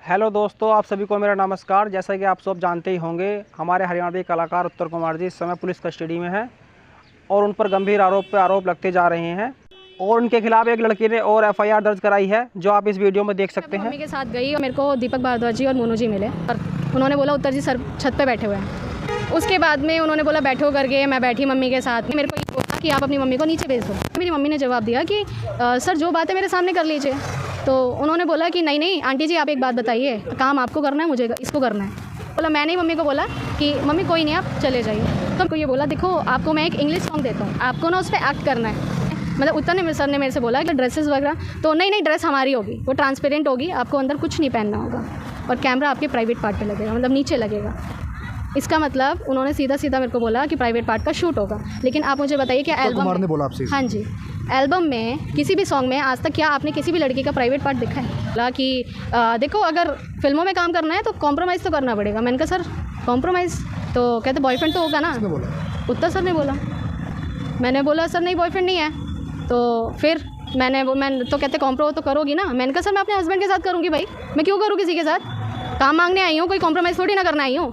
Hello दोस्तों, आप सभी को मेरा नमस्कार। जैसा कि आप सब जानते ही होंगे, हमारे हरियाणवी कलाकार उत्तर कुमार जी इस समय पुलिस कस्टडी में हैं और उन पर गंभीर आरोप लगते जा रहे हैं और उनके खिलाफ एक लड़की ने और एफआईआर दर्ज कराई है, जो आप इस वीडियो में देख सकते हैं। मम्मी के साथ गई और मेरे को दीपक भारद्वाज जी और मोनू जी मिले और उन्होंने बोला उत्तर जी सर छत पे बैठे हुए हैं। उसके बाद में उन्होंने बोला बैठो करके, मैं बैठी मम्मी के साथ। मेरे को ये बोला कि आप अपनी मम्मी को नीचे भेज दो। मेरी मम्मी ने जवाब दिया कि सर जो बात है मेरे सामने कर लीजिए। तो उन्होंने बोला कि नहीं आंटी जी आप एक बात बताइए, काम आपको करना है, मुझे इसको करना है। बोला मैंने मम्मी को बोला कि मम्मी कोई नहीं आप चले जाइए। तो उनको ये बोला देखो आपको मैं एक इंग्लिश सॉन्ग देता हूँ, आपको ना उस पर एक्ट करना है। मतलब उत्तर सर ने मेरे से बोला कि ड्रेसेस वगैरह, तो नहीं ड्रेस हमारी होगी, वो ट्रांसपेरेंट होगी, आपको अंदर कुछ नहीं पहनना होगा और कैमरा आपके प्राइवेट पार्ट पे लगेगा, मतलब नीचे लगेगा। इसका मतलब उन्होंने सीधा मेरे को बोला कि प्राइवेट पार्ट का शूट होगा। लेकिन आप मुझे बताइए क्या एल्बम कुमार ने बोला आपसे? हाँ जी, एल्बम में किसी भी सॉन्ग में आज तक क्या आपने किसी भी लड़की का प्राइवेट पार्ट देखा है? बोला कि देखो अगर फिल्मों में काम करना है तो कॉम्प्रोमाइज़ तो करना पड़ेगा। मैंने कहा सर कॉम्प्रोमाइज़ तो कहते बॉयफ्रेंड तो होगा ना। उत्तर सर ने बोला। मैंने बोला सर नहीं बॉयफ्रेंड नहीं है। तो फिर मैं तो कहते कॉम्प्रो तो करोगी ना। मैंने कहा सर मैं अपने हस्बैंड के साथ करूँगी भाई, मैं क्यों करूँ किसी के साथ? काम मांगने आई हूँ, कोई कॉम्प्रोमाइज़ थोड़ी ना करना आई हूँ।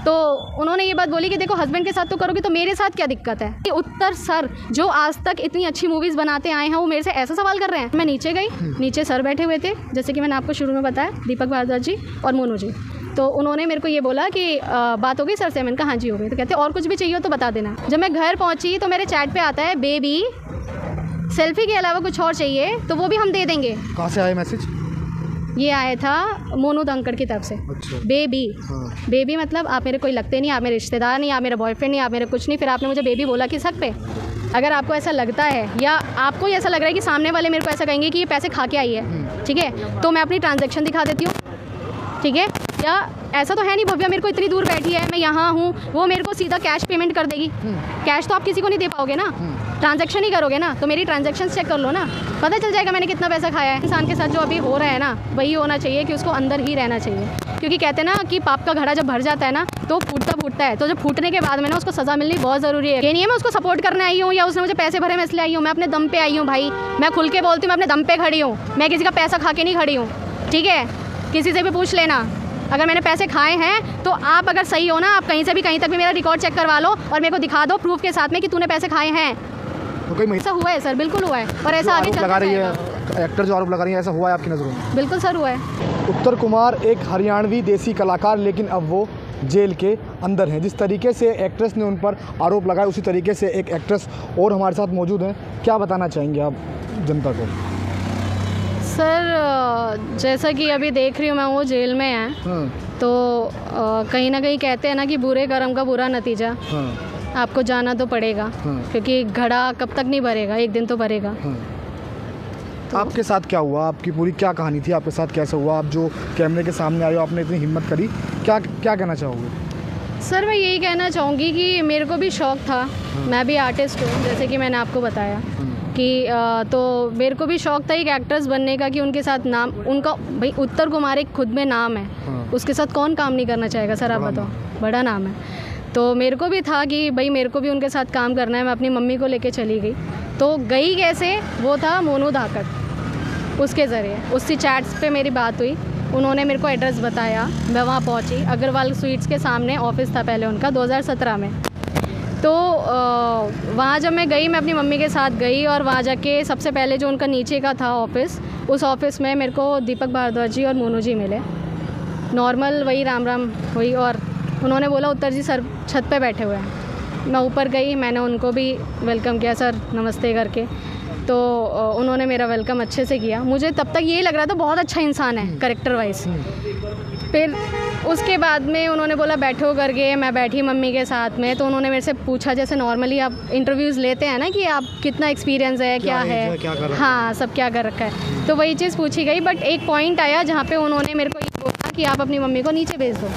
तो उन्होंने ये बात बोली कि देखो हस्बैंड के साथ तो करोगी तो मेरे साथ क्या दिक्कत है? उत्तर सर जो आज तक इतनी अच्छी मूवीज़ बनाते आए हैं वो मेरे से ऐसा सवाल कर रहे हैं। मैं नीचे गई, नीचे सर बैठे हुए थे, जैसे कि मैंने आपको शुरू में बताया, दीपक भारद्वाज जी और मोनू जी। तो उन्होंने मेरे को ये बोला कि बात हो गई सर से। मैंने कहा हाँ जी हो गई। तो कहते और कुछ भी चाहिए हो तो बता देना। जब मैं घर पहुँची तो मेरे चैट पे आता है बेबी सेल्फी के अलावा कुछ और चाहिए तो वो भी हम दे देंगे। कहाँ से आया मैसेज? ये आया था मोनू अंकड़ की तरफ से। अच्छा। बेबी। हाँ। बेबी मतलब आप मेरे कोई लगते नहीं, आप मेरे रिश्तेदार नहीं, आप मेरा बॉयफ्रेंड नहीं, आप मेरे कुछ नहीं। फिर आपने मुझे बेबी बोला किस हक पे? अगर आपको ऐसा लगता है या आपको ऐसा लग रहा है कि सामने वाले मेरे को ऐसा कहेंगे कि ये पैसे खा के आई है, ठीक है, तो मैं अपनी ट्रांजैक्शन दिखा देती हूँ, ठीक है। या ऐसा तो है नहीं भव्या मेरे को इतनी दूर बैठी है, मैं यहाँ हूँ, वो मेरे को सीधा कैश पेमेंट कर देगी। कैश तो आप किसी को नहीं दे पाओगे ना, ट्रांजैक्शन ही करोगे ना। तो मेरी ट्रांजैक्शन चेक कर लो ना, पता चल जाएगा मैंने कितना पैसा खाया है। इंसान के साथ जो अभी हो रहा है ना वही होना चाहिए कि उसको अंदर ही रहना चाहिए, क्योंकि कहते हैं ना कि पाप का घड़ा जब भर जाता है ना तो फूटता है। तो जब फूटने के बाद में ना उसको सज़ा मिलनी बहुत ज़रूरी है। ये नहीं है मैं उसको सपोर्ट करने आई हूँ या उसने मुझे पैसे भरे मैं इसलिए आई हूँ। मैं अपने दम पे आई हूँ भाई, मैं खुल के बोलती हूँ, मैं अपने दम पे खड़ी हूँ, मैं किसी का पैसा खा के नहीं खड़ी हूँ, ठीक है। किसी से भी पूछ लेना अगर मैंने पैसे खाए हैं तो आप अगर सही हो ना, आप कहीं से भी कहीं तक भी मेरा रिकॉर्ड चेक करवा लो और मेरे को दिखा दो प्रूफ के साथ में कि तूने पैसे खाए हैं। तो कोई ऐसा हुआ है सर, बिल्कुल हुआ है और ऐसा आगे लगा रही है जाएगा। एक्टर जो आरोप लगा रही है, ऐसा हुआ है आपकी नज़रों में? बिल्कुल सर हुआ है। उत्तर कुमार एक हरियाणवी देसी कलाकार, लेकिन अब वो जेल के अंदर हैं। जिस तरीके से एक्ट्रेस ने उन पर आरोप लगाया उसी तरीके से एक एक्ट्रेस और हमारे साथ मौजूद हैं। क्या बताना चाहेंगे आप जनता को? सर जैसा कि अभी देख रही हूँ मैं, वो जेल में है। तो कहीं ना कहीं कहते हैं ना कि बुरे कर्म का बुरा नतीजा। आपको जाना तो पड़ेगा, क्योंकि घड़ा कब तक नहीं भरेगा, एक दिन तो भरेगा। तो आपके साथ क्या हुआ? आपकी पूरी क्या कहानी थी? आपके साथ कैसे हुआ? आप जो कैमरे के सामने आए हो, आपने इतनी हिम्मत करी, क्या कहना चाहोगे? सर मैं यही कहना चाहूँगी कि मेरे को भी शौक़ था, मैं भी आर्टिस्ट हूँ जैसे कि मैंने आपको बताया कि तो मेरे को भी शौक़ था एक एक्ट्रेस बनने का, कि उनके साथ नाम उनका भाई उत्तर कुमार एक खुद में नाम है, उसके साथ कौन काम नहीं करना चाहेगा सर? आप बताओ, बड़ा नाम है। तो मेरे को भी था कि भाई मेरे को भी उनके साथ काम करना है। मैं अपनी मम्मी को लेके चली गई। तो गई कैसे? वो था मोनू धाकड़, उसके ज़रिए उससे चैट्स पे मेरी बात हुई, उन्होंने मेरे को एड्रेस बताया, मैं वहाँ पहुँची। अग्रवाल स्वीट्स के सामने ऑफिस था पहले उनका, 2017 में। तो वहाँ जब मैं गई, मैं अपनी मम्मी के साथ गई और वहाँ जाके सबसे पहले जो उनका नीचे का था ऑफिस, उस ऑफिस में मेरे को दीपक भारद्वाज जी और मोनू जी मिले। नॉर्मल वही राम हुई और उन्होंने बोला उत्तर जी सर छत पे बैठे हुए हैं। मैं ऊपर गई, मैंने उनको भी वेलकम किया सर नमस्ते करके। तो उन्होंने मेरा वेलकम अच्छे से किया। मुझे तब तक ये लग रहा था बहुत अच्छा इंसान है कैरेक्टर वाइज। फिर उसके बाद में उन्होंने बोला बैठो करके, मैं बैठी मम्मी के साथ में। तो उन्होंने मेरे से पूछा, जैसे नॉर्मली आप इंटरव्यूज़ लेते हैं ना कि आप कितना एक्सपीरियंस है, क्या है, हाँ सब क्या कर रखा है, तो वही चीज़ पूछी गई। बट एक पॉइंट आया जहाँ पे उन्होंने मेरे को ये बोला कि आप अपनी मम्मी को नीचे भेज दो।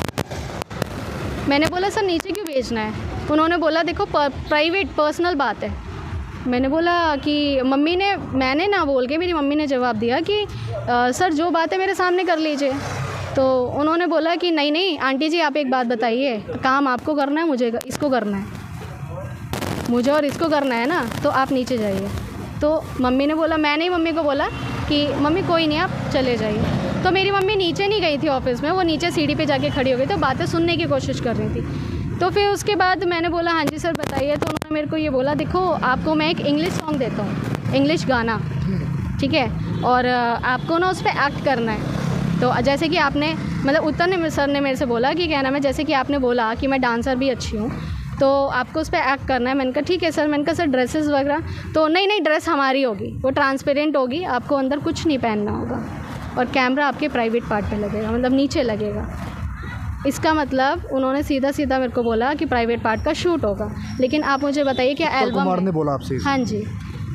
मैंने बोला सर नीचे क्यों भेजना है? उन्होंने बोला देखो प्राइवेट पर्सनल बात है। मैंने बोला कि मैंने ना बोल के मेरी मम्मी ने जवाब दिया कि सर जो बात है मेरे सामने कर लीजिए। तो उन्होंने बोला कि नहीं आंटी जी आप एक बात बताइए, काम आपको करना है, मुझे इसको करना है, मुझे और इसको करना है ना, तो आप नीचे जाइए। तो मम्मी ने बोला, मैंने ही मम्मी को बोला कि मम्मी कोई नहीं आप चले जाइए। तो मेरी मम्मी नीचे नहीं गई थी ऑफिस में, वो नीचे सीढ़ी पे जाके खड़ी हो गई, तो बातें सुनने की कोशिश कर रही थी। तो फिर उसके बाद मैंने बोला हाँ जी सर बताइए। तो उन्होंने मेरे को ये बोला, देखो आपको मैं एक इंग्लिश सॉन्ग देता हूँ, इंग्लिश गाना, ठीक है, और आपको ना उस पर एक्ट करना है। तो जैसे कि आपने मतलब उत्तर ने सर ने मेरे से बोला कि क्या नाम है, जैसे कि आपने बोला कि मैं डांसर भी अच्छी हूँ तो आपको उस पर एक्ट करना है। मैंने कहा ठीक है सर। मैंने कहा सर ड्रेसेस वगैरह, तो नहीं ड्रेस हमारी होगी, वो ट्रांसपेरेंट होगी, आपको अंदर कुछ नहीं पहनना होगा और कैमरा आपके प्राइवेट पार्ट पे लगेगा, मतलब नीचे लगेगा। इसका मतलब उन्होंने सीधा सीधा मेरे को बोला कि प्राइवेट पार्ट का शूट होगा। लेकिन आप मुझे बताइए क्या एल्बम कुमार ने बोला आपसे? हाँ जी,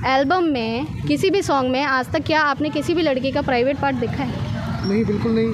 एल्बम में किसी भी सॉन्ग में आज तक क्या आपने किसी भी लड़की का प्राइवेट पार्ट देखा है? नहीं, बिल्कुल नहीं।